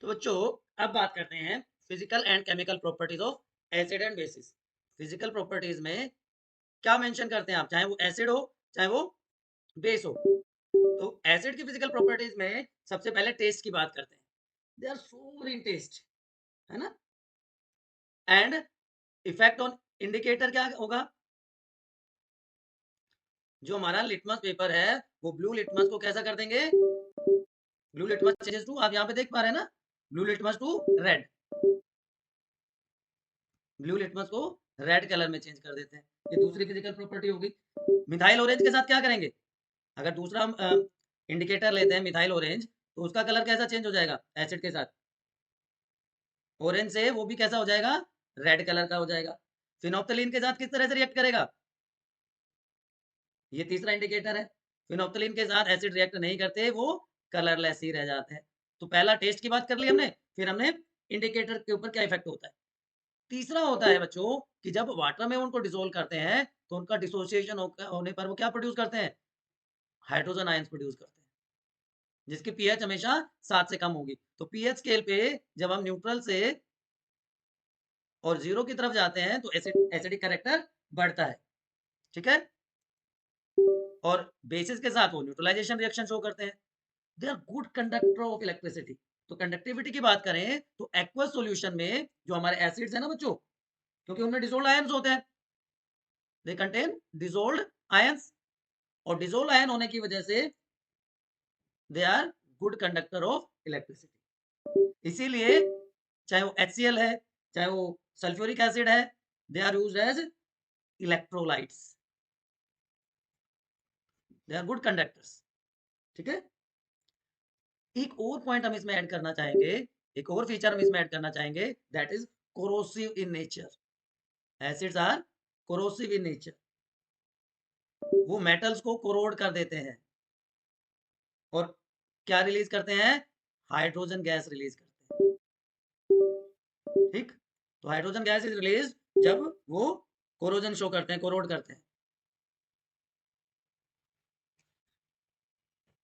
तो बच्चों अब बात करते हैं physical and chemical properties of acid and basis. Physical properties में क्या मेंशन करते हैं आप, चाहे वो एसिड हो चाहे वो बेस हो। तो एसिड की फिजिकल प्रॉपर्टीज में सबसे पहले टेस्ट की बात करते हैं। दे आर सोर इन टेस्ट, है ना। एंड इफेक्ट ऑन इंडिकेटर क्या होगा, जो हमारा लिटमस पेपर है वो ब्लू लिटमस को कैसा कर देंगे, ब्लू लिटमस चेंजेस टू, आप यहाँ पे देख पा रहे हैं ना, blue litmus to red. Blue litmus को रेड कलर में चेंज कर देते हैं। ये दूसरी फिजिकल प्रॉपर्टी होगी। मिथाइल ऑरेंज के साथ क्या करेंगे, अगर दूसरा हम इंडिकेटर लेते हैं मिथाइल ऑरेंज, तो उसका कलर कैसा चेंज हो जाएगा एसिड के साथ, ऑरेंज से वो भी कैसा हो जाएगा, रेड कलर का हो जाएगा। फिनोप्थलीन के साथ किस तरह से रिएक्ट करेगा, ये तीसरा इंडिकेटर है। फिनोप्थलीन के साथ एसिड रिएक्ट नहीं करते, वो कलरलेस ही रह जाते हैं। तो पहला टेस्ट की बात कर ली हमने, फिर हमने इंडिकेटर के ऊपर क्या इफेक्ट होता है। तीसरा होता है बच्चों कि जब वाटर में उनको डिसोल्व करते हैं तो उनका डिसोसिएशन होने पर वो क्या प्रोड्यूस करते हैं, हाइड्रोजन आयंस प्रोड्यूस करते हैं, जिसकी पीएच हमेशा 7 से कम होगी। तो पीएच स्केल पे जब हम न्यूट्रल से और जीरो की तरफ जाते हैं तो एसिडिक कैरेक्टर बढ़ता है, ठीक है। और बेसिस के साथ वो न्यूट्रलाइजेशन रिएक्शन शो करते हैं। They are good conductor of electricity. तो कंडक्टिविटी की बात करें तो एक्वस सॉल्यूशन में जो हमारे एसिड्स है ना बच्चों, क्योंकि उनमें डिसोल्व आयंस होते हैं, दे कंटेन डिसोल्व्ड आयंस, और डिसोल्व आयन होने की वजह से they are good conductor of electricity. इसीलिए चाहे वो HCl है चाहे वो सल्फ्यूरिक एसिड है, they are used as electrolytes, they are good conductors, ठीक है। एक और पॉइंट हम इसमें ऐड करना चाहेंगे, एक और फीचर हम इसमें ऐड करना चाहेंगे, that is corrosive in nature. Acids are corrosive in nature, वो मेटल्स को कोरोड कर देते हैं और क्या रिलीज करते हैं, हाइड्रोजन गैस रिलीज करते हैं, ठीक। तो हाइड्रोजन गैस इज रिलीज जब वो कोरोजन शो करते हैं, कोरोड करते हैं।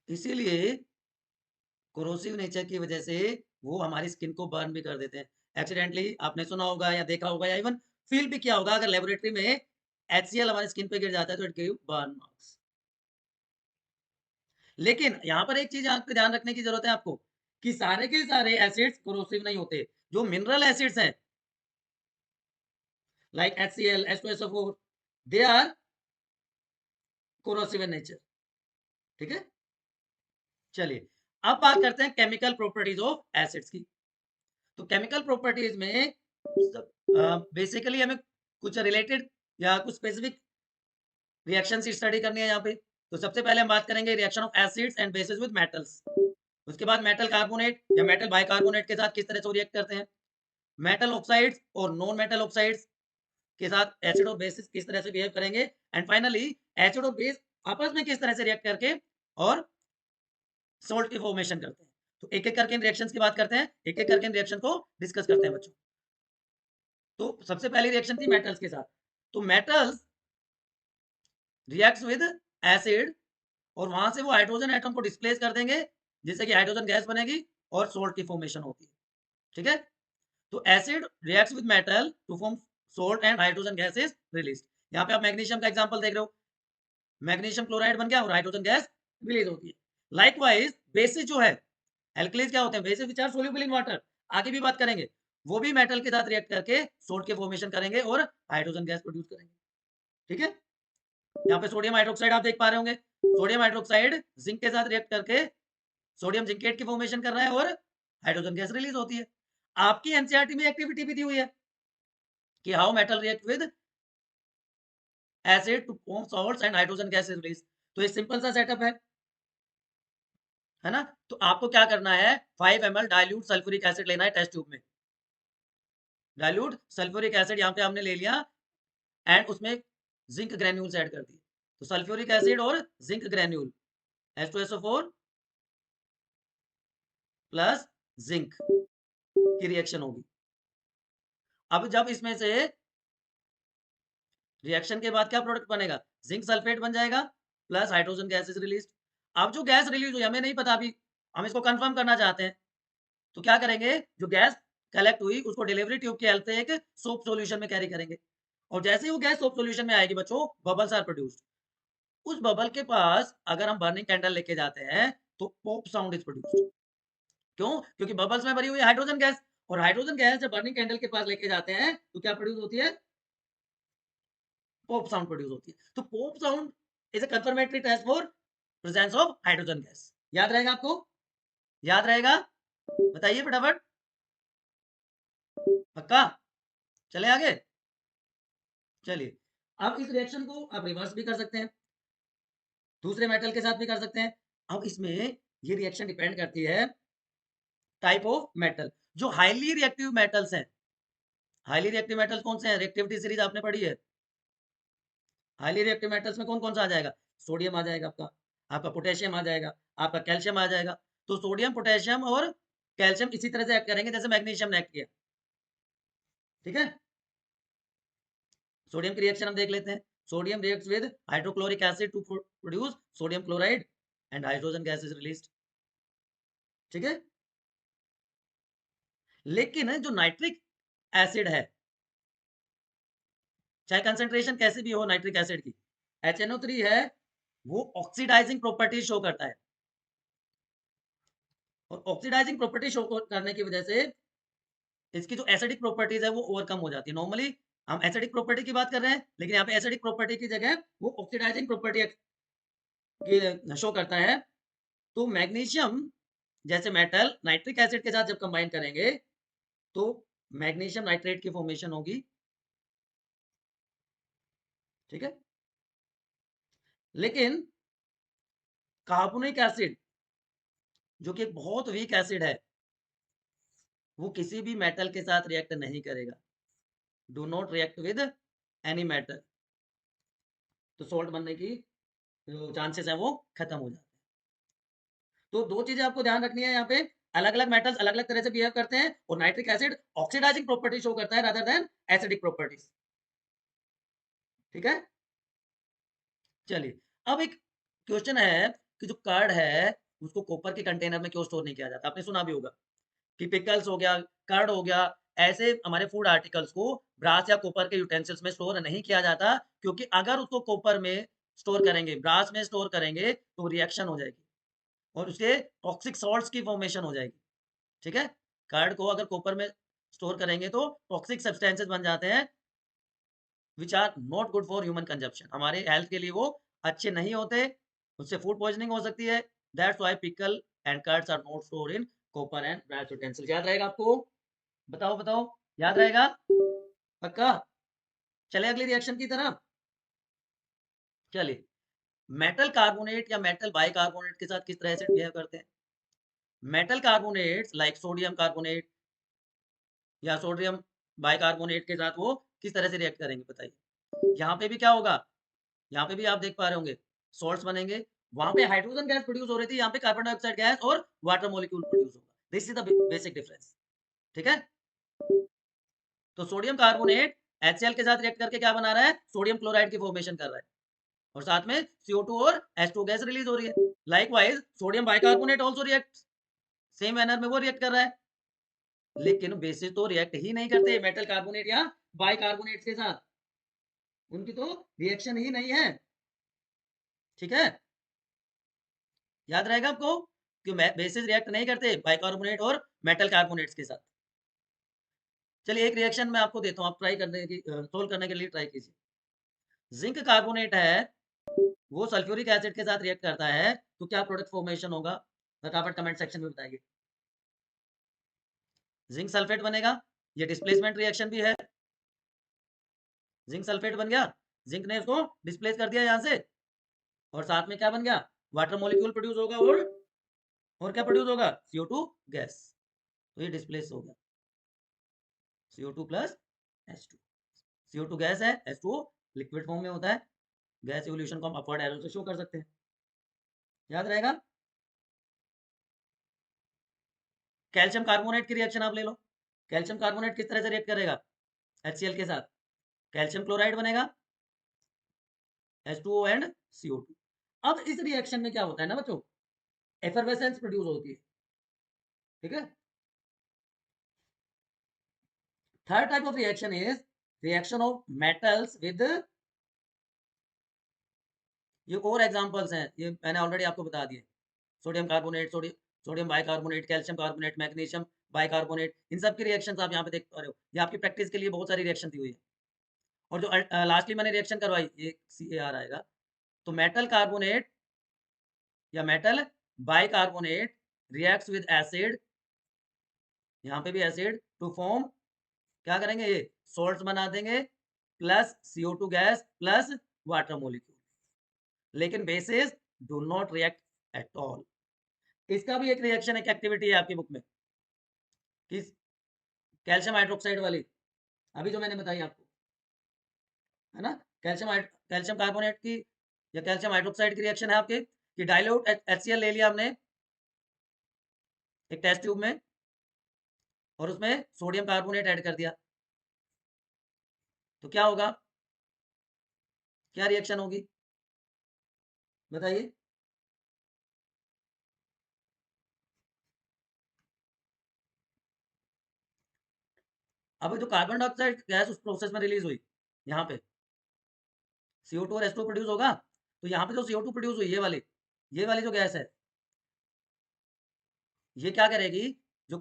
इसीलिए कोरोसिव नेचर की वजह से वो हमारी स्किन को बर्न भी कर देते हैं। एक्सीडेंटली आपने सुना होगा या देखा होगा या इवन फील भी किया होगा, अगर लेबोरेटरी में HCl हमारी स्किन पे गिर जाता है तो इट गिव बर्न मार्क्स। लेकिन यहाँ पर एक चीज आपको ध्यान रखने की जरूरत है आपको, कि सारे के सारे एसिड्स कोरोसिव नहीं होते। जो मिनरल एसिड्स हैं like HCl, H2SO4, they are corrosive in nature, ठीक है। चलिए अब बात करते हैं केमिकल प्रॉपर्टीज ऑफ एसिड्स की। तो केमिकल प्रॉपर्टीज में बेसिकली हमें कुछ रिलेटेड या कुछ स्पेसिफिक रिएक्शन की स्टडी करनी है यहाँ पे। तो सबसे पहले हम बात करेंगे reaction of acids and bases with metals. उसके बाद मेटल कार्बोनेट या मेटल बाइकार्बोनेट के साथ किस तरह से रिएक्ट करते हैं, मेटल ऑक्साइड्स और नॉन मेटल ऑक्साइड्स के साथ एसिड और बेसिस किस तरह से बिहेव करेंगे, एंड फाइनली एसिड और बेस आपस में किस तरह से रिएक्ट करके और सोल्ट की फॉर्मेशन करते हैं। तो एक एक करके इन रिएक्शंस की बात करते हैं, एक एक करके इन रिएक्शन को डिस्कस करते हैं बच्चों। तो सबसे पहली रिएक्शन थी मेटल्स के साथ। तो मेटल्स रिएक्ट्स विद एसिड और वहां से वो हाइड्रोजन एटम को डिस्प्लेस कर देंगे, जिससे कि हाइड्रोजन गैस बनेगी और सोल्ट की फॉर्मेशन होती है, ठीक है। तो acid reacts with metal to form salt and hydrogen gas is released. यहाँ पे आप मैग्नीशियम का एग्जांपल देख रहे हो, मैग्नीशियम क्लोराइड बन गया और हाइड्रोजन गैस रिलीज होती है। लाइकवाइज बेसिस जो है, एल्कलीज क्या होते हैं, bases which are soluble in water, आगे भी बात करेंगे, वो भी मेटल के साथ रिएक्ट करके सोल्ट के फॉर्मेशन करेंगे और हाइड्रोजन गैस प्रोड्यूस करेंगे, ठीक है। यहाँ पे सोडियम हाइड्रोक्साइड आप देख पा रहे होंगे, सोडियम हाइड्रोक्साइड जिंक के साथ रिएक्ट करके सोडियम जिंकेट की फॉर्मेशन कर रहा है और हाइड्रोजन गैस रिलीज होती है। आपकी एनसीईआरटी में एक्टिविटी भी दी हुई है कि how metal react with acid to form salts and hydrogen gas is release. तो ये सिंपल सा सेटअप है ना। तो आपको क्या करना है, 5 ml डाइल्यूट सल्फ्यूरिक एसिड लेना है टेस्ट ट्यूब में। डाइल्यूट सल्फ्यूरिक एसिड यहाँ पे हमने ले लिया एंड उसमें जिंक ग्रेन्यूल्स ऐड कर दिए। तो सल्फ्यूरिक एसिड और zinc granule H2SO4 plus zinc की रिएक्शन होगी। अब जब इसमें से रिएक्शन के बाद क्या प्रोडक्ट बनेगा, जिंक सल्फेट बन जाएगा plus hydrogen gas is release. अब जो गैस रिलीज हुई हमें नहीं पता, अभी हम इसको कंफर्म करना चाहते हैं। तो क्या करेंगे, जो गैस कलेक्ट हुई उसको डिलीवरी ट्यूब की हेल्प से एक सोप सॉल्यूशन में कैरी करेंगे, और जैसे ही वो गैस सोप सॉल्यूशन में आएगी बच्चों, बबल्स आर प्रोड्यूस्ड। उस बबल के पास अगर हम बर्निंग कैंडल लेके जाते हैं तो पॉप साउंड इज प्रोड्यूस्ड। क्यों? क्योंकि बबल्स में भरी हुई हाइड्रोजन गैस, और हाइड्रोजन गैस जब बर्निंग कैंडल के पास लेके जाते हैं तो क्या प्रोड्यूस होती है, पॉप साउंड प्रोड्यूस होती है। तो pop sound is a confirmatory test for presence of hydrogen gas. याद रहेगा आपको? याद रहेगा? बताइए फटाफट। पक्का? चले आगे। चलिए, अब इस रिएक्शन को आप रिवर्स भी कर सकते हैं, दूसरे मेटल के साथ भी कर सकते हैं। अब इसमें ये रिएक्शन डिपेंड करती है टाइप ऑफ मेटल। जो हाईली रिएक्टिव मेटल्स हैं, हाईली रिएक्टिव मेटल्स कौन से हैं? रिएक्टिविटी सीरीज आपने पढ़ी है। हाईली रिएक्टिव मेटल्स में कौन कौन सा आ जाएगा? सोडियम आ जाएगा आपका, आपका पोटेशियम आ जाएगा, आपका कैल्शियम आ जाएगा। तो सोडियम, पोटेशियम और कैल्शियम इसी तरह से एक्ट करेंगे जैसे मैग्नीशियम ने एक्ट किया। ठीक है, सोडियम की रिएक्शन हम देख लेते हैं। Sodium reacts with hydrochloric acid to produce sodium chloride and hydrogen gas is released. ठीक है, लेकिन जो नाइट्रिक एसिड है, चाहे कंसेंट्रेशन कैसी भी हो नाइट्रिक एसिड की, HNO3 है, वो ऑक्सीडाइजिंग प्रॉपर्टी शो करता है, और ऑक्सीडाइजिंग प्रॉपर्टी शो करने की वजह से इसकी जो एसिडिक प्रॉपर्टीज है वो ओवरकम हो जाती है। नॉर्मली हम एसिडिक प्रॉपर्टी की बात कर रहे हैं, लेकिन यहाँ पे एसिडिक प्रॉपर्टी की जगह वो ऑक्सीडाइजिंग प्रॉपर्टी की शो करता है। तो मैग्नीशियम जैसे मेटल नाइट्रिक एसिड के साथ जब कंबाइन करेंगे तो मैग्नीशियम नाइट्रेट की फॉर्मेशन होगी। ठीक है, लेकिन कार्बोनिक एसिड जो कि एक बहुत वीक एसिड है, वो किसी भी मेटल के साथ रिएक्ट नहीं करेगा। Do not react with any metal. तो सोल्ट बनने की जो चांसेस है वो खत्म हो जाते हैं। तो दो चीजें आपको ध्यान रखनी है यहाँ पे, अलग अलग मेटल्स अलग अलग तरह से बिहेव करते हैं, और nitric acid oxidizing property show करता है रादर देन एसिडिक प्रॉपर्टीज। ठीक है, चलिए, अब एक क्वेश्चन है कि जो कर्ड है उसको कॉपर के कंटेनर में क्यों स्टोर नहीं किया जाता? आपने सुना भी होगा कि पिकल्स हो गया, कर्ड हो गया, ऐसे हमारे फूड आर्टिकल्स को ब्रास या कॉपर के यूटेंसिल्स में स्टोर नहीं किया जाता, क्योंकि अगर उसको कॉपर में स्टोर करेंगे, ब्रास में स्टोर करेंगे तो रिएक्शन हो जाएगी और उसके टॉक्सिक सॉल्ट्स की फॉर्मेशन हो जाएगी। ठीक है, कर्ड को अगर कॉपर में स्टोर करेंगे तो टॉक्सिक सब्सटेंसेस बन जाते हैं which are not good for human consumption. हमारे हेल्थ के लिए वो अच्छे नहीं होते, उससे फूड पॉइजनिंग हो सकती है। That's why pickle and curds are not store in copper and brass utensils. याद रहेगा आपको? बताओ बताओ, याद रहेगा? पक्का? चले अगली रिएक्शन की तरफ। चलिए, मेटल कार्बोनेट या मेटल बाइकार्बोनेट के साथ किस तरह से बिहेव करते हैं? Metal carbonates like sodium carbonate या सोडियम बाइकार्बोनेट के साथ वो किस तरह से रिएक्ट करेंगे बताइए? यहाँ पे भी क्या होगा? यहाँ पे भी आप देख पा रहे होंगे सॉल्ट्स बनेंगे, वहां पे हाइड्रोजन गैस प्रोड्यूस हो रही थी, यहाँ पे कार्बन डाइऑक्साइड गैस और वाटर मॉलिक्यूल प्रोड्यूस होगा। This is the basic difference. ठीक है, तो सोडियम कार्बोनेट HCl के साथ रिएक्ट करके क्या बना रहा है? सोडियम क्लोराइड की फॉर्मेशन कर रहा है, और साथ में CO2 और H2 गैस रिलीज हो रही है। Likewise sodium bicarbonate also react, same manner में वो रिएक्ट कर रहा है, लेकिन बेसिस तो रिएक्ट ही नहीं करते मेटल कार्बोनेट या बाइकार्बोनेट के साथ, उनकी तो रिएक्शन ही नहीं है। ठीक है, याद रहेगा आपको कि बेसिस रिएक्ट नहीं करते बाइकार्बोनेट और मेटल कार्बोनेट्स के साथ। चलिए, एक रिएक्शन मैं आपको देता हूँ, आप ट्राई करने की सोल्व करने के लिए ट्राई कीजिए। जिंक कार्बोनेट है, वो सल्फ्यूरिक एसिड के साथ रिएक्ट करता है, तो क्या प्रोडक्ट फॉर्मेशन होगा? फटाफट कमेंट सेक्शन में बताइए। जिंक सल्फेट बनेगा, ये डिस्प्लेसमेंट रिएक्शन भी है। जिंक सल्फेट बन गया, जिंक ने उसको डिस्प्लेस कर दिया यहाँ से, और साथ में क्या बन गया? वाटर मॉलिक्यूल प्रोड्यूस होगा, और क्या प्रोड्यूस होगा? CO2 gas. तो ये डिस्प्लेस हो गया, CO2 plus H2। CO2 gas है, H2O लिक्विड फॉर्म में होता है। गैस इवोल्यूशन को हम अपवर्ड एरो से शो कर सकते हैं। याद रहेगा? कैल्शियम कार्बोनेट की रिएक्शन आप ले लो। कैल्शियम कार्बोनेट किस तरह से रिएक्ट करेगा HCl के साथ? कैल्शियम क्लोराइड बनेगा, H2O एंड CO2। अब इस रिएक्शन में क्या होता है ना बच्चों, एफरवेसेंस प्रोड्यूस होती है। ठीक है, third type of reaction is reaction of metals with, ये और एग्जांपल्स हैं, ये मैंने ऑलरेडी आपको बता दिए। Sodium carbonate, sodium bicarbonate, calcium carbonate, magnesium bicarbonate, इन सब की रिएक्शंस आप यहाँ पे देख पा रहे हो। ये आपकी प्रैक्टिस के लिए बहुत सारी रिएक्शन दी हुई है। और जो लास्टली मैंने रिएक्शन करवाई, ये CAR आएगा। तो मेटल कार्बोनेट या metal bicarbonate reacts with acid, यहाँ पे भी एसिड, टू फॉर्म, क्या करेंगे, ये सॉल्ट्स बना देंगे plus CO2 gas plus water molecule, लेकिन bases do not react at all. इसका भी एक रिएक्शन, एक एक्टिविटी है आपकी बुक में, किस, कैल्शियम हाइड्रोक्साइड वाली, अभी जो मैंने बताई आपको, है ना, कैल्शियम कार्बोनेट की या कैल्शियम हाइड्रोक्साइड की रिएक्शन है आपके, कि डाइल्यूट HCl ले लिया हमने एक टेस्ट ट्यूब में और उसमें सोडियम कार्बोनेट ऐड कर दिया, तो क्या होगा, क्या रिएक्शन होगी, बताइए। अब जो कार्बन डाइऑक्साइड गैस उस प्रोसेस में रिलीज हुई, यहाँ पे CO2 और H2 प्रोड्यूस होगा, तो यहाँ पे जो CO2 प्रोड्यूस हुई, ये वाली जो गैस है, ये क्या करेगी, जो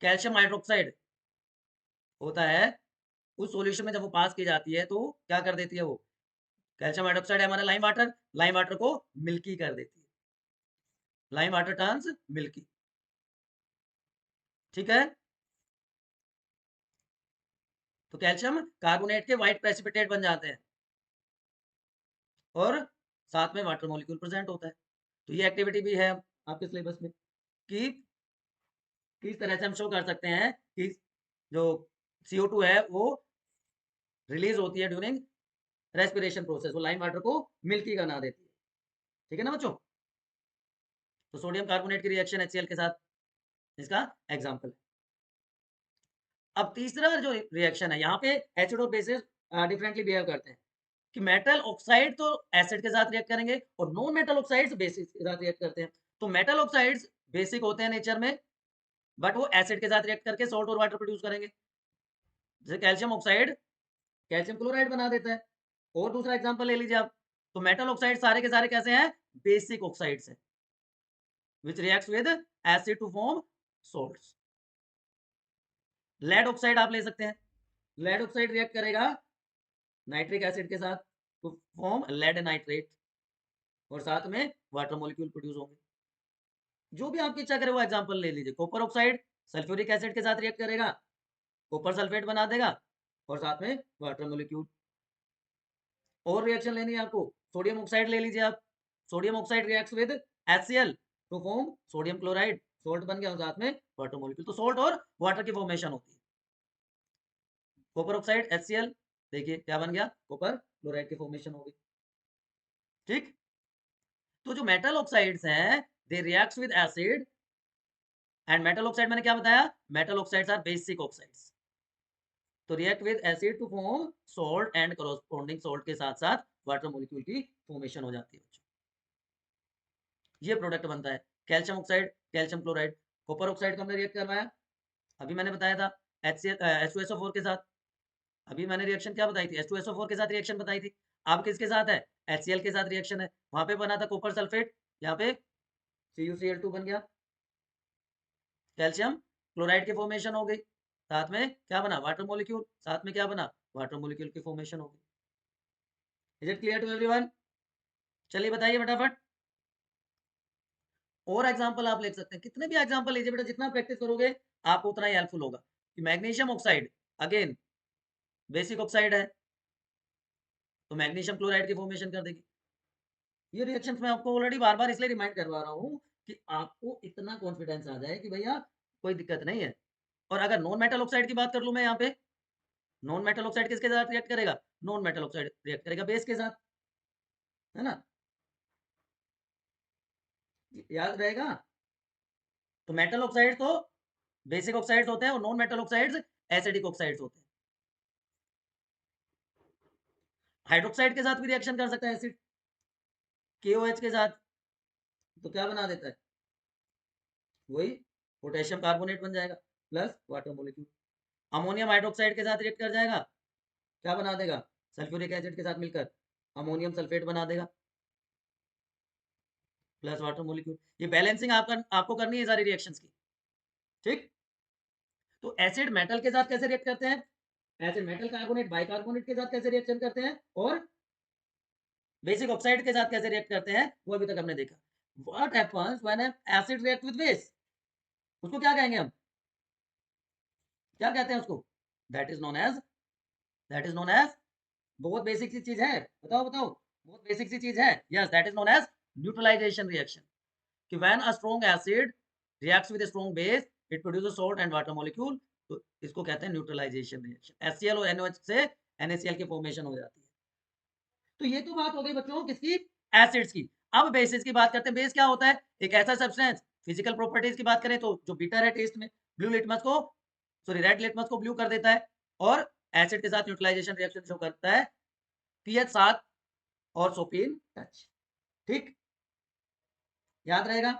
कैल्शियम हाइड्रोक्साइड होता है उस सॉल्यूशन में जब वो पास की जाती है, तो क्या कर देती है वो, कैल्शियम हाइड्रोक्साइड है हमारा लाइम वाटर को मिल्की कर देती है, लाइम वाटर टर्न्स मिल्की, ठीक है। तो कैल्शियम कार्बोनेट के व्हाइट प्रेसिपिटेट बन जाते हैं और साथ में वाटर मॉलिक्यूल प्रेजेंट होता है। तो ये एक्टिविटी भी है आपके सिलेबस में, कि किस तरह से हम शो कर सकते हैं कि जो CO2 है वो रिलीज होती है ड्यूरिंग रेस्पिरेशन प्रोसेस, वो लाइम वाटर को मिल्की बना देती है, ठीक है ना बच्चों। तो सोडियम कार्बोनेट की रिएक्शन HCl के साथ, इसका एग्जाम्पल है। अब तीसरा जो रिएक्शन है, यहाँ पे एसिड और बेसिस डिफरेंटली बिहेव करते हैं, कि मेटल ऑक्साइड तो एसिड के साथ रिएक्ट करेंगे और नॉन मेटल ऑक्साइड्स बेसिस के साथ रिएक्ट करते हैं। तो मेटल ऑक्साइड्स बेसिक होते हैं नेचर में, बट वो एसिड के साथ रिएक्ट करके सॉल्ट और वाटर प्रोड्यूस करेंगे। जैसे कैल्शियम ऑक्साइड कैल्शियम क्लोराइड बना देता है। और दूसरा एग्जांपल ले लीजिए आप, तो मेटल ऑक्साइड सारे के सारे कैसे हैं, बेसिक ऑक्साइड्स हैं, which reacts with acid to form salts. Lead oxide आप ले सकते हैं, लेड ऑक्साइड रिएक्ट करेगा नाइट्रिक एसिड के साथ टू फॉर्म लेड नाइट्रेट, और साथ में वाटर मॉलिक्यूल प्रोड्यूस होंगे। जो भी आपकी इच्छा करे वो एग्जांपल ले लीजिए। कॉपर ऑक्साइड सल्फ्यूरिक एसिड के साथ रिएक्ट करेगा, कॉपर सल्फेट बना देगा और साथ में वाटर मॉलिक्यूल। और रिएक्शन लेनी है आपको, सोडियम ऑक्साइड ले लीजिए आप, sodium oxide reacts with HCl to form sodium chloride, salt बन गया और साथ में वाटर मॉलिक्यूल, तो सोल्ट और वाटर की फॉर्मेशन होती है। कॉपर ऑक्साइड HCl, देखिए क्या बन गया, कॉपर क्लोराइड की फॉर्मेशन हो गई, ठीक। तो जो मेटल ऑक्साइड्स हैं, they reacts with acid, and metal oxide मैंने क्या बताया, metal oxides are basic oxides, तो react with acid to form salt and corresponding salt के साथ साथ वाटर मॉलिक्यूल की फॉर्मेशन हो जाती है बच्चों। ये प्रोडक्ट बनता है calcium oxide, calcium chloride. Copper oxide को हमने रिएक्ट करवाया, अभी मैंने बताया था H2SO4 के साथ, अभी मैंने रिएक्शन क्या बताई थी, H2SO4 के साथ रिएक्शन बताई थी। अब किसके साथ है, HCl के साथ रिएक्शन है, वहां पे बना था कॉपर सल्फेट, यहाँ पे CuCl2 बन गया, कैल्शियम क्लोराइड की फॉर्मेशन हो गई, साथ में क्या बना, वाटर मॉलिक्यूल, साथ में क्या बना, वाटर मॉलिक्यूल की फॉर्मेशन हो गई। Is it clear to everyone, चलिए बताइए फटाफट। और एग्जांपल आप लिख सकते हैं, कितने भी एग्जांपल लीजिए बेटा, जितना प्रैक्टिस करोगे आपको उतना ही हेल्पफुल होगा। कि magnesium oxide again basic oxide है, तो मैग्नीशियम क्लोराइड की फॉर्मेशन कर देगी। ये रिएक्शंस मैं आपको ऑलरेडी बार बार इसलिए रिमाइंड करवा रहा हूँ कि आपको इतना कॉन्फिडेंस आ जाए कि भैया कोई दिक्कत नहीं है। और अगर नॉन मेटल ऑक्साइड की बात कर लूं मैं यहाँ पे, नॉन मेटल ऑक्साइड किसके साथ रिएक्ट करेगा, नॉन मेटल ऑक्साइड रिएक्ट करेगा बेस के साथ, है ना, याद रहेगा। तो मेटल ऑक्साइड तो बेसिक ऑक्साइड्स होते हैं और non metal oxides acidic oxides होते हैं। हाइड्रोक्साइड के साथ भी रिएक्शन कर सकता है एसिड, KOH के साथ, तो क्या बना देता है, वही पोटेशियम कार्बोनेट बन जाएगा plus water molecule. Ammonium hydroxide के साथ रिएक्ट कर जाएगा, क्या बना देगा, सल्फ्यूरिक एसिड के साथ मिलकर अमोनियम सल्फेट बना देगा प्लस वाटर मोलिक्यूल। ये बैलेंसिंग आपको करनी है सारी रिएक्शंस की, ठीक। तो एसिड मेटल के साथ कैसे रिएक्ट करते हैं, एसिड मेटल कार्बोनेट बाइकार्बोनेट के साथ कैसे रिएक्शन करते हैं, और बेसिक ऑक्साइड के साथ कैसे रिएक्ट करते हैं, वो अभी तक हमने देखा। What happens when an acid react with base, उसको क्या कहेंगे हम, क्या कहते हैं उसको, दैट इज नोन एज, बहुत बेसिक सी चीज है, बताओ बताओ, बहुत बेसिक सी चीज है, yes that is known as neutralisation reaction. कि when a strong acid reacts with a strong base it produces salt and water molecule, तो इसको कहते हैं न्यूट्रलाइजेशन रिएक्शन। HCl और NOH से NaCl की फॉर्मेशन हो जाती है। तो ये तो बात हो गई बच्चों किसकी, एसिड्स की। अब बेसिस की बात करते हैं। बेस क्या होता है, एक ऐसा सब्सटेंस, फिजिकल प्रॉपर्टीज की बात करें तो जो बिटर है टेस्ट में, ब्लू लिटमस को, सॉरी रेड लिटमस को ब्लू कर देता है, और एसिड के साथ न्यूट्रलाइजेशन रिएक्शन शो करता है pH 7 और सोपिन टच, ठीक, याद रहेगा।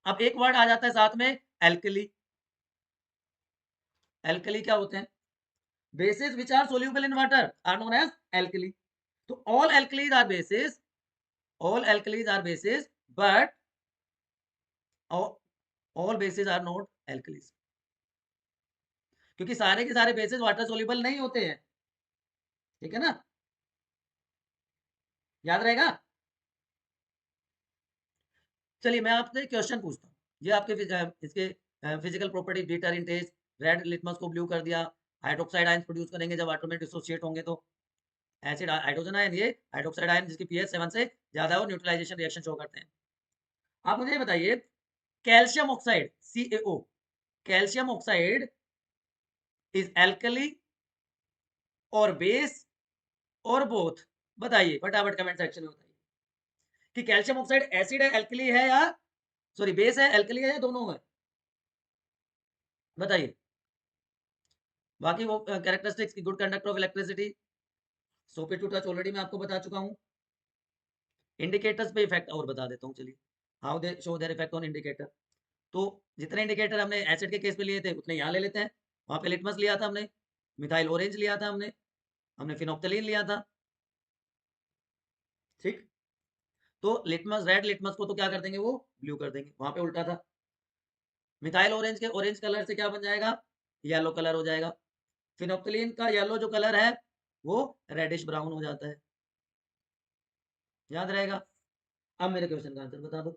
अब एक वर्ड आ जाता है साथ में, एल्कली। एल्कली क्या होते हैं, bases which are soluble in water are known as alkali. तो all alkalis are bases, but all bases are not alkalis, क्योंकि सारे के सारे बेसिस वाटर सोल्यूबल नहीं होते हैं, ठीक है ना, याद रहेगा। चलिए मैं आपसे क्वेश्चन पूछता हूँ, ये आपके इसके physical property, bitter in taste, red litmus को ब्लू कर दिया, हाइड्रोक्साइड आयन प्रोड्यूस करेंगे जब वाटर में डिसोसिएट होंगे तो एसिड हाइड्रोजन आयन, ये हाइड्रोक्साइड आयन जिसकी pH 7 से ज्यादा हो, न्यूट्रलाइजेशन रिएक्शन शो करते हैं। आप मुझे बताइए, calcium oxide CaO, calcium oxide is alkali और बेस और बोथ, बताइए फटाफट कमेंट सेक्शन में बताइए कि कैल्शियम ऑक्साइड एसिड है, एल्कली है, या सॉरी बेस है, एल्कली है, या दोनों है, बताइए। बाकी वो कैरेक्टरिस्टिक्स की, गुड कंडक्टर ऑफ इलेक्ट्रिसिटी, सोपे टू टच ऑलरेडी मैं आपको बता चुका हूँ। इंडिकेटर्स पे इफेक्ट और बता देता हूँ, चलिए, how they show their effect on indicator. तो जितने इंडिकेटर हमने एसिड के केस में लिए थे उतने यहाँ ले लेते हैं। वहां पे लिटमस लिया था हमने, मिथाइल ऑरेंज लिया था हमने, हमने फिनोप्थलीन लिया था, ठीक। तो लिटमस, रेड लिटमस को तो क्या कर देंगे, वो ब्लू कर देंगे, वहां पे उल्टा था। मिथाइल ऑरेंज के ऑरेंज कलर से क्या बन जाएगा, येलो कलर हो जाएगा। फिनोप्थलीन का येलो जो कलर है वो रेडिश ब्राउन हो जाता है, याद रहेगा। अब मेरे क्वेश्चन का आंसर बता दो,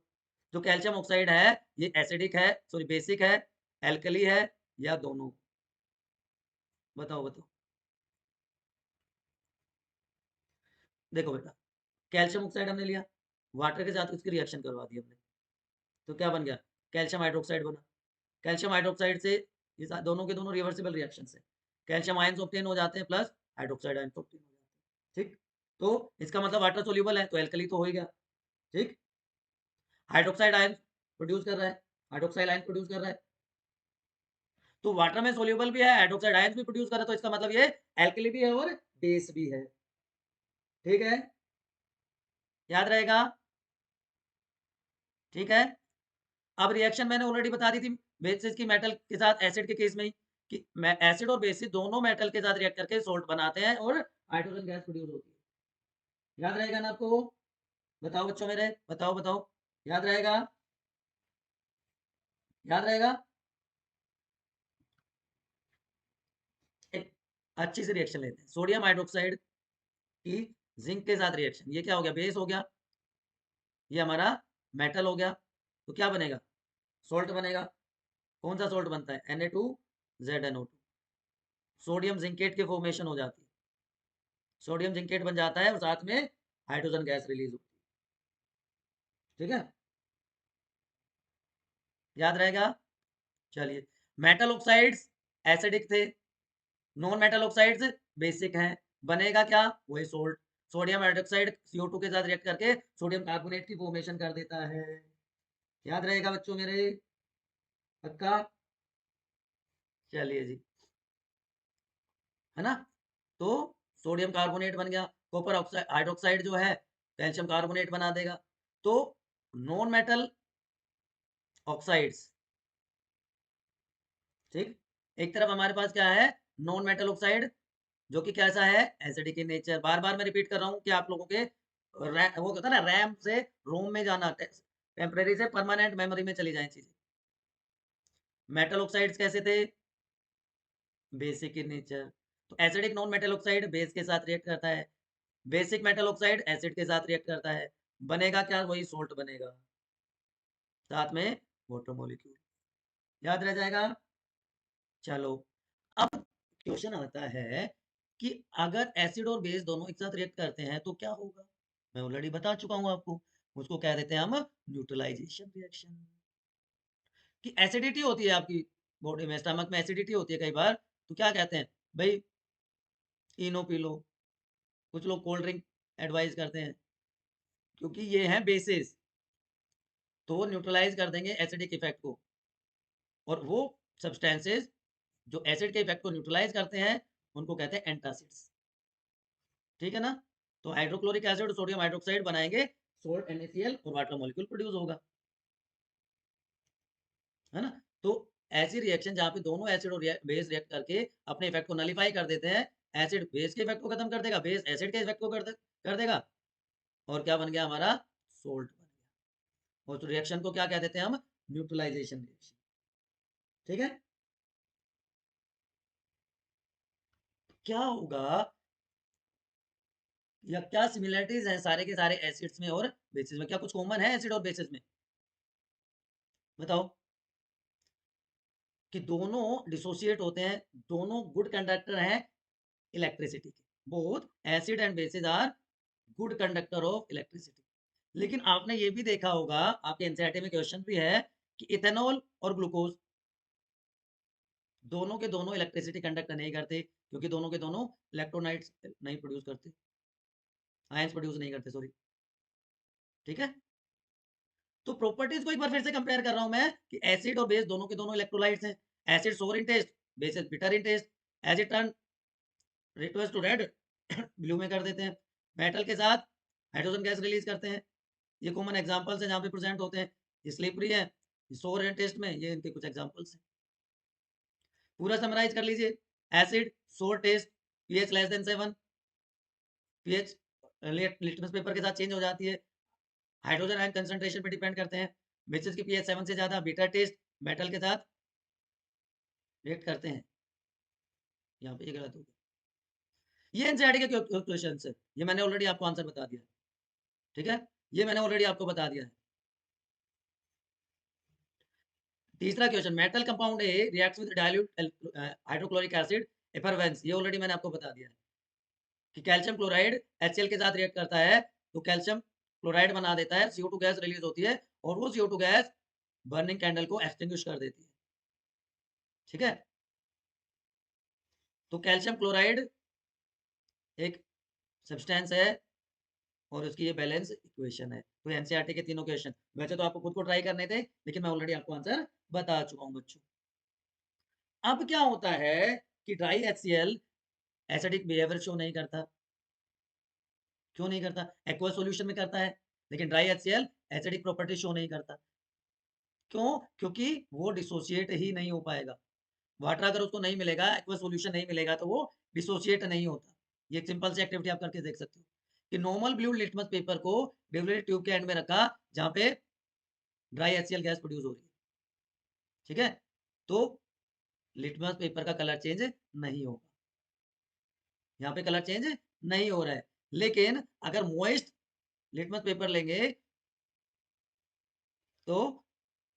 जो कैल्शियम ऑक्साइड है ये एसिडिक है, सॉरी बेसिक है, एल्कली है, या दोनों, बताओ बताओ। देखो बेटा, कैल्शियम ऑक्साइड हमने लिया, वाटर के साथ उसकी रिएक्शन करवा दी हमने, तो क्या बन गया, कैल्शियम हाइड्रोक्साइड बना। कैल्शियम हाइड्रोक्साइड से ये दोनों के दोनों रिवर्सिबल रिएक्शन है, कैल्शियम आयंस ऑब्टेन हो जाते हैं प्लस हाइड्रोक्साइड आयंस ऑब्टेन हो जाते हैं, ठीक। तो इसका मतलब वाटर सोल्यूबल है तो एल्कली तो हो ही गया, ठीक। हाइड्रोक्साइड आयन प्रोड्यूस कर रहा है, हाइड्रोक्साइड आयन प्रोड्यूस कर रहा है, तो वाटर में सोल्यूबल भी है, हाइड्रोक्साइड आयन भी प्रोड्यूस कर रहा है, तो इसका मतलब ये एल्कली भी है और बेस भी है, ठीक है, याद रहेगा, ठीक है। अब रिएक्शन मैंने ऑलरेडी बता दी थी बेसिस की मेटल के साथ एसिड के केस में ही, कि एसिड और बेसिस दोनों मेटल के साथ रिएक्ट करके सोल्ट बनाते हैं और हाइड्रोजन गैस प्रोड्यूस होती है, याद रहेगा ना आपको, बताओ बच्चों मेरे, बताओ बताओ, याद रहेगा, याद रहेगा। एक अच्छी सी रिएक्शन लेते हैं, सोडियम हाइड्रोक्साइड की जिंक के साथ रिएक्शन, ये क्या हो गया, बेस हो गया, ये हमारा मेटल हो गया, तो क्या बनेगा, सोल्ट बनेगा। कौन सा सोल्ट बनता है, Na2ZNO2, सोडियम जिंकेट की फॉर्मेशन हो जाती है, सोडियम जिंकेट बन जाता है और साथ में हाइड्रोजन गैस रिलीज होती है, ठीक है, याद रहेगा। चलिए, मेटल ऑक्साइड्स एसिडिक थे, नॉन मेटल ऑक्साइड्स बेसिक हैं, बनेगा क्या, वही सोल्ट, सोडियम हाइड्रोक्साइड CO2 के साथ रिएक्ट करके सोडियम कार्बोनेट की फॉर्मेशन कर देता है, याद रहेगा बच्चों मेरे, पक्का, चलिए जी, है ना। तो सोडियम कार्बोनेट बन गया, कॉपर ऑक्साइड हाइड्रोक्साइड जो है कैल्शियम कार्बोनेट बना देगा। तो नॉन मेटल ऑक्साइड्स, ठीक, एक तरफ हमारे पास क्या है, नॉन मेटल ऑक्साइड, जो कि कैसा है, एसिडिक इन नेचर। बार बार मैं रिपीट कर रहा हूँ कि आप लोगों के वो कहता है ना, रैम से रोम में जाना, टेम्परेरी से परमानेंट मेमोरी में चली जाए चीजें। मेटल ऑक्साइड्स कैसे थे, बेसिक इन नेचर। तो acidic non metal oxide base के साथ रिएक्ट करता है, बेसिक मेटल ऑक्साइड एसिड के साथ रिएक्ट करता है, बनेगा क्या, वही सोल्ट बनेगा, साथ में वाटर मॉलिक्यूल, याद रह जाएगा। चलो, अब क्वेश्चन आता है कि अगर एसिड और बेस दोनों एक साथ रिएक्ट करते हैं तो क्या होगा। मैं ऑलरेडी बता चुका हूं आपको, उसको कह देते हैं हम न्यूट्रलाइजेशन रिएक्शन। कि एसिडिटी होती है आपकी बॉडी में, स्टमक में एसिडिटी होती है कई बार, तो क्या कहते हैं भाई, इनो पी लो, कुछ लोग कोल्ड ड्रिंक एडवाइस करते हैं, क्योंकि ये हैं बेसिस, तो वो न्यूट्रलाइज कर देंगे एसिडिक इफेक्ट को, और वो सब्सटेंसेस जो एसिड के इफेक्ट को न्यूट्रलाइज करते हैं उनको कहते हैं एंटासिड्स। ठीक है ना। तो हाइड्रोक्लोरिक एसिड और सोडियम हाइड्रोक्साइड बनाएंगे सोल्ट NaCl और वाटर मॉलिक्यूल प्रोड्यूस होगा, है ना। तो ऐसी रिएक्शन जहां पे दोनों एसिड और बेस रिएक्ट करके अपने इफेक्ट को नलीफाई कर देते हैं, एसिड बेस के इफेक्ट को खत्म कर देगा, बेस एसिड के इफेक्ट को कर देगा, और क्या बन गया हमारा, सोल्ट बन गया। और तो रिएक्शन को क्या कह देते हैं हम, न्यूट्रलाइजेशन रिएक्शन। ठीक है। क्या होगा, या क्या सिमिलरिटीज हैं सारे के सारे एसिड्स में और बेसिस में, क्या कुछ कॉमन है एसिड और बेसिस में, बताओ। कि दोनों डिसोसिएट होते हैं, दोनों गुड कंडक्टर हैं इलेक्ट्रिसिटी के, both acid and bases are good conductor of electricity. लेकिन आपने ये भी देखा होगा, आपके एनसीईआरटी में क्वेश्चन भी है, कि इथेनॉल और ग्लूकोज दोनों के दोनों इलेक्ट्रिसिटी कंडक्ट नहीं करते, क्योंकि दोनों के दोनों इलेक्ट्रोनाइट्स नहीं प्रोड्यूस करते, आयंस प्रोड्यूस नहीं करते, सॉरी। ठीक है। तो प्रॉपर्टीज को एक बार फिर से कंपेयर कर रहा हूं मैं, कि एसिड और बेस दोनों के दोनों इलेक्ट्रोलाइट्स हैं, acid sour in test, base bitter in test, acid turn request to red blue में कर देते हैं, मेटल के साथ हाइड्रोजन गैस रिलीज करते हैं। ये कॉमन एग्जांपल्स हैं जहां पे प्रेजेंट होते हैं, ये स्लिपरी है, ये सोर इन टेस्ट में, ये इनके कुछ एग्जांपल्स हैं। पूरा समराइज कर लीजिए, एसिड सोर test, pH less than 7, pH litmus paper के साथ चेंज हो जाती है, हाइड्रोजन आयन कंसंट्रेशन पे डिपेंड करते हैं, बेसिस की पीएच 7 से ज्यादा, बीटा टेस्ट मेटल के साथ रिएक्ट करते हैं। यहाँ पे ये गलत हो गया, ये एनसीईआरटी के क्वेश्चन है, ये मैंने ऑलरेडी आपको आंसर बता दिया है। ठीक है, ये मैंने ऑलरेडी आपको बता दिया है। तीसरा question, metal compound A reacts with dilute hydrochloric acid effervescence, ये ऑलरेडी मैंने आपको बता दिया है, कि कैल्शियम क्लोराइड HCl के साथ रिएक्ट करता है तो कैल्शियम क्लोराइड बना देता है, CO2 गैस रिलीज होती है, और वो CO2 गैस बर्निंग कैंडल को एक्सटिंग्विश कर देती है। ठीक है। तो कैल्शियम क्लोराइड एक सब्सटेंस है, और उसकी ये बैलेंस इक्वेशन है। तो एनसीईआरटी के तीनों क्वेश्चन, वैसे तो आपको खुद को ट्राई करने थे, लेकिन मैं ऑलरेडी आपको आंसर बता चुका हूं बच्चों। अब क्या होता है कि dry HCl acidic behaviour show नहीं करता, क्यों नहीं करता, एक्वा सॉल्यूशन में करता है, लेकिन dry HCl acidic property show नहीं करता, क्यों, क्योंकि वो डिसोसिएट ही नहीं हो पाएगा। वाटर अगर उसको नहीं मिलेगा, एक्वा सॉल्यूशन नहीं मिलेगा, तो वो डिसोसिएट नहीं होता। ये एक सिंपल सी एक्टिविटी आप करके देख सकते हो, कि नॉर्मल ब्लू लिटमस पेपर को डिवलेटेड ट्यूब के एंड में रखा, जहां पे ड्राई HCl गैस प्रोड्यूस हो रही है। ठीक है। तो लिटमस पेपर का कलर चेंज नहीं होगा, यहाँ पे कलर चेंज नहीं हो रहा है। लेकिन अगर मॉइस्ट लिटमस पेपर लेंगे तो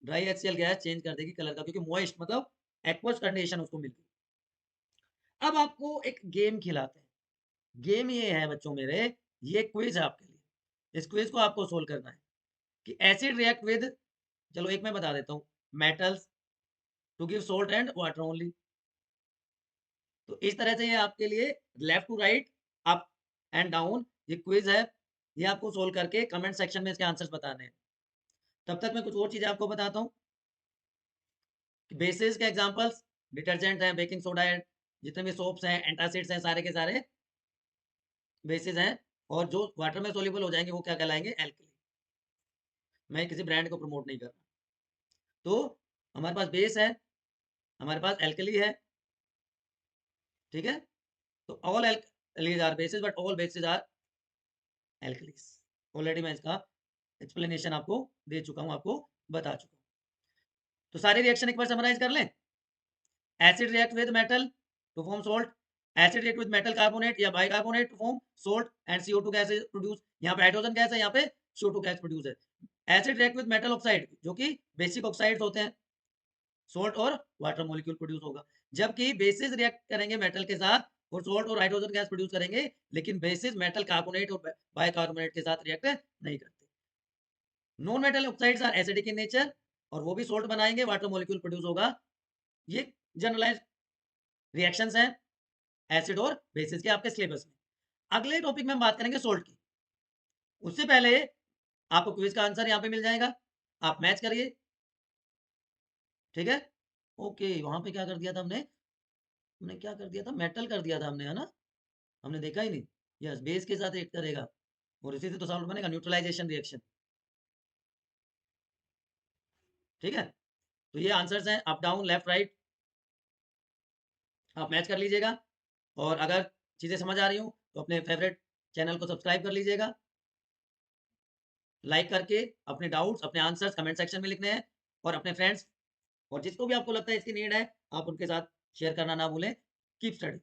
ड्राई HCl गैस चेंज कर देगी कलर का, क्योंकि मॉइस्ट मतलब एक्वस कंडीशन उसको मिल गई। अब आपको एक गेम खिलाते हैं, गेम ये है बच्चों मेरे, ये क्विज है आपके लिए, इस क्विज को आपको सोल्व करना है, कि एसिड रिएक्ट विद, चलो एक मैं बता देता हूँ, metals to give salt and water only. तो इस तरह से ये आपके लिए left to right, up and down, ये क्विज है, ये आपको सोल्व करके कमेंट सेक्शन में इसके आंसर्स बताने हैं। तब तक मैं कुछ और चीजें आपको बताता हूँ, बेसिस के एग्जांपल्स, डिटर्जेंट है, बेकिंग सोडा है, जितने भी सोप्स हैं, एंटासिड्स हैं, सारे के सारे बेसिस हैं, और जो वाटर में सोल्यूबल हो जाएंगे वो क्या कहलाएंगे, एल्कली। मैं किसी ब्रांड को प्रमोट नहीं कर रहा। तो हमारे पास बेस है, हमारे पास एल्कली है, ठीक है? तो all alkalis are bases but all bases are alkalis. Already मैं इसका एक्सप्लेनेशन आपको दे चुका हूँ, आपको बता चुका हूँ। तो सारे रिएक्शन एक बार समराइज कर लें। Acid react with metal to form salt, acid react with metal carbonate या bicarbonate to form salt and CO2 gas is produce. यहाँ पे हाइड्रोजन गैस है, यहाँ पे CO2 गैस प्रोड्यूस है। Acid react with metal oxide, जो कि basic oxides होते हैं, सॉल्ट और वाटर मॉलिक्यूल प्रोड्यूस होगा। जबकि बेसिस रिएक्ट करेंगे मेटल के साथ और सॉल्ट और हाइड्रोजन गैस प्रोड्यूस करेंगे, लेकिन बेसिस मेटल कार्बोनेट और बाइकार्बोनेट के साथ रिएक्ट नहीं करते। Non metal oxides are acidic in nature और वो भी सॉल्ट बनाएंगे, वाटर मॉलिक्यूल प्रोड्यूस होगा। ये जनरलाइज रिएक्शंस हैं एसिड और बेसिस के आपके सिलेबस में। अगले टॉपिक में हम बात करेंगे सोल्ट की। उससे पहले आपको क्विज का आंसर यहाँ पे मिल जाएगा, आप मैच करिए। ठीक है, ओके। वहां पे क्या कर दिया था हमने, क्या कर दिया था, मेटल कर दिया था हमने, है ना? हमने देखा ही नहीं। यस, बेस के साथ रिएक्ट करेगा और इसी से तो सॉल्ट बनेगा, न्यूट्रलाइजेशन रिएक्शन। ठीक है, तो ये आंसर्स हैं, अप डाउन लेफ्ट राइट, आप मैच कर लीजिएगा। और अगर चीजें समझ आ रही हो तो अपने फेवरेट चैनल को सब्सक्राइब कर लीजिएगा, लाइक करके अपने डाउट्स, अपने आंसर्स कमेंट सेक्शन में लिखने हैं। और अपने फ्रेंड्स और जिसको भी आपको लगता है इसकी नीड है, आप उनके साथ शेयर करना ना भूलें। Keep study.